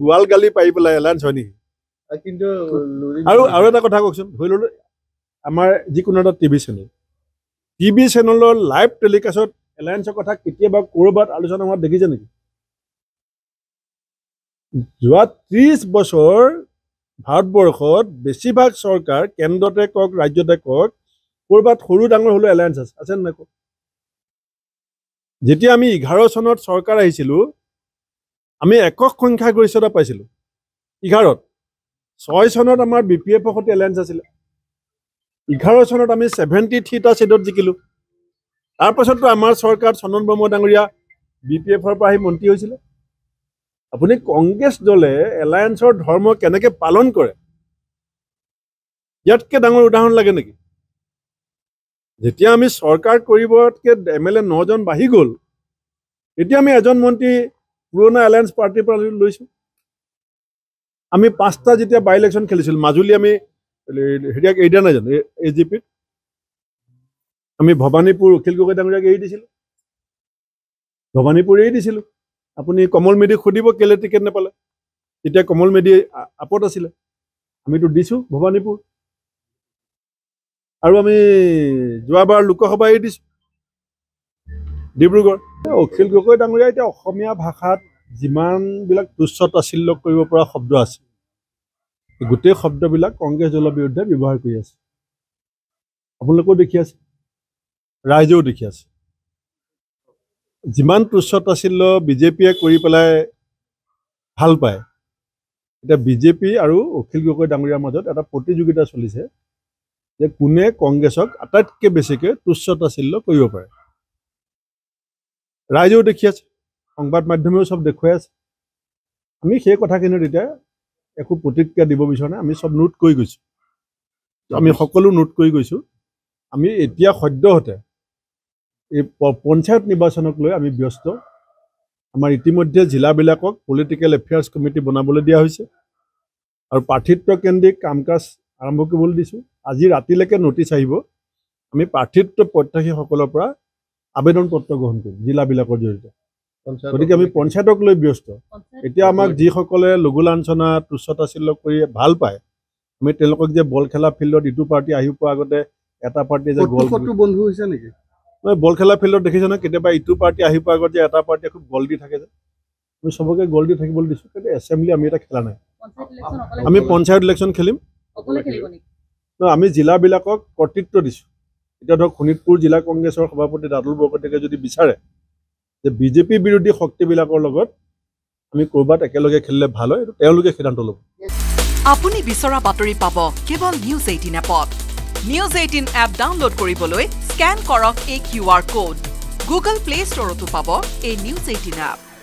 গোৱাল গালি পাই পেলাই এলায়েন্স হয় নেকি কিন্তু আৰু এটা কথা কওকচোন ধৰি ললো আমাৰ যিকোনো এটা টিভি চেনেলৰ লাইভ টেলিকাষ্টত এলায়েন্সৰ কথা কেতিয়াবা ক'ৰবাত আলোচনা হোৱাত দেখিছে নেকি যোৱা 30 বছৰ ভাৰতবৰ্ষত বেছিভাগ চৰকাৰ কেন্দ্ৰতে কওক ৰাজ্যতে কওক ক'ৰবাত সৰু ডাঙৰ হ'লেও এলায়েন্স আছে নে নাই যেতিয়া আমি 11 চনত চৰকাৰ আহিছিলোঁ আমি একক সংখ্যাগৰিষ্ঠতা পাইছিলোঁ 11ত 6 চনত আমাৰ BPF সৈতে এলায়েন্স আছিলে 11 চনত আমি 73টা সিটত জিকিলোঁ তাৰপাছততো আমাৰ চৰকাৰ চন্দন ব্ৰহ্ম ডাঙৰীয়া BPFৰ পৰা আহি মন্ত্ৰী হৈছিলে আপুনি কংগ্ৰেছ দলে এলায়েন্সৰ ধৰ্ম কেনেকৈ পালন কৰে ইয়াতকৈ ডাঙৰ উদাহৰণ লাগে নেকি যেতিয়া আমি চৰকাৰ কৰিবতকৈ MLA 9 জন বাঢ়ি গ'ল এতিয়া আমি এজন মন্ত্ৰী পুৰণা এলায়েন্স পাৰ্টিৰ পৰা লৈছোঁ আমি 5টা যেতিয়া বাই ইলেকশ্যন খেলিছিলোঁ মাজুলী আমি হেৰিয়াক এৰি দিয়া নাই জানো AGPত আমি ভৱানীপুৰ অখিল গগৈ ডাঙৰীয়াক এৰি দিছিলোঁ ভৱানীপুৰ এৰি দিছিলোঁ আপুনি কমল মেধি সুধিব কেলে টিকেট নাপালে তেতিয়া কমল মেধি আপত আছিলে আমিতো দিছোঁ ভৱানীপুৰ আৰু আমি যোৱাবাৰ লোকসভা এৰি দিছোঁ ডিব্ৰুগড় অখিল গগৈ ডাঙৰীয়া এতিয়া অসমীয়া ভাষাত যিমানবিলাক তুচ্ছ তাচ্ছিল্য কৰিব পৰা শব্দ আছে গোটেই শব্দবিলাক কংগ্ৰেছ দলৰ বিৰুদ্ধে ব্যৱহাৰ কৰি আছে আপোনালোকেও দেখি আছে ৰাইজেও দেখি আছে যিমান তুচ্ছ তাচ্ছিল্য বিজেপিয়ে কৰি পেলাই ভাল পায় এতিয়া বিজেপি আৰু অখিল গগৈ ডাঙৰীয়াৰ মাজত এটা প্ৰতিযোগিতা চলিছে যে কোনে কংগ্ৰেছক আটাইতকৈ বেছিকৈ তুচ্ছ তাচ্ছিল্য কৰিব পাৰে ৰাইজেও দেখি আছে সংবাদ মাধ্যমেও চব দেখুৱাই আছে আমি সেই কথাখিনিত এতিয়া একো প্ৰতিক্ৰিয়া দিব বিচৰা নাই আমি চব নোট কৰি গৈছোঁ আমি সকলো নোট কৰি গৈছোঁ আমি এতিয়া সদ্যহতে এই পঞ্চায়ত নিৰ্বাচনক লৈ আমি ব্যস্ত আমাৰ ইতিমধ্যে জিলাবিলাকক পলিটিকেল এফেয়াৰ্ছ কমিটি বনাবলৈ দিয়া হৈছে আৰু প্ৰাৰ্থিত্ব কেন্দ্ৰিক কাম কাজ আৰম্ভ কৰিবলৈ দিছোঁ আজি ৰাতিলৈকে নটিচ আহিব আমি প্ৰাৰ্থিত্ব প্ৰত্যাশীসকলৰ পৰা আবেদন পত্ৰ গ্ৰহণ কৰিম জিলাবিলাকৰ জৰিয়তে গতিকে আমি পঞ্চায়তক লৈ ব্যস্ত এতিয়া আমাক যিসকলে লঘু লাঞ্ছনা তুচ্ছ তাচ্ছিল্য কৰি ভাল পায় আমি তেওঁলোকক যে বল খেলা ফিল্ডত ইটো পাৰ্টি আহি পোৱাৰ আগতে এটা পাৰ্টিয়ে যে গল বন্ধু হৈছে নেকি বল খেলা ফিল্ডত দেখিছে নহয় কেতিয়াবা ইটো পাৰ্টি আহি পোৱাৰ আগত যে এটা পাৰ্টিয়ে খুব গল দি থাকে যে আমি চবকে গল দি থাকিবলৈ দিছোঁ কিন্তু এছেম্বলি আমি এটা খেলা নাই আমি পঞ্চায়ত ইলেকশ্যন খেলিম আমি জিলাবিলাকক কৰ্তৃত্ব দিছোঁ এতিয়া ধৰক শোণিতপুৰ জিলা কংগ্ৰেছৰ সভাপতি দাদুল বৰকটকীয়ে যদি বিচাৰে যে বিজেপি বিৰোধী শক্তিবিলাকৰ লগত আমি ক'ৰবাত একেলগে খেলিলে ভাল হয় এইটো তেওঁলোকে সিদ্ধান্ত ল'ব আপুনি বিচৰা বাতৰি পাব কেৱল নিউজ 18 এপত নিউজ 18 এপ ডাউনলোড কৰিবলৈ স্ক্যান কৰক এই QR কোড গুগল প্লে ষ্টৰতো পাব এই নিউজ 18 এপ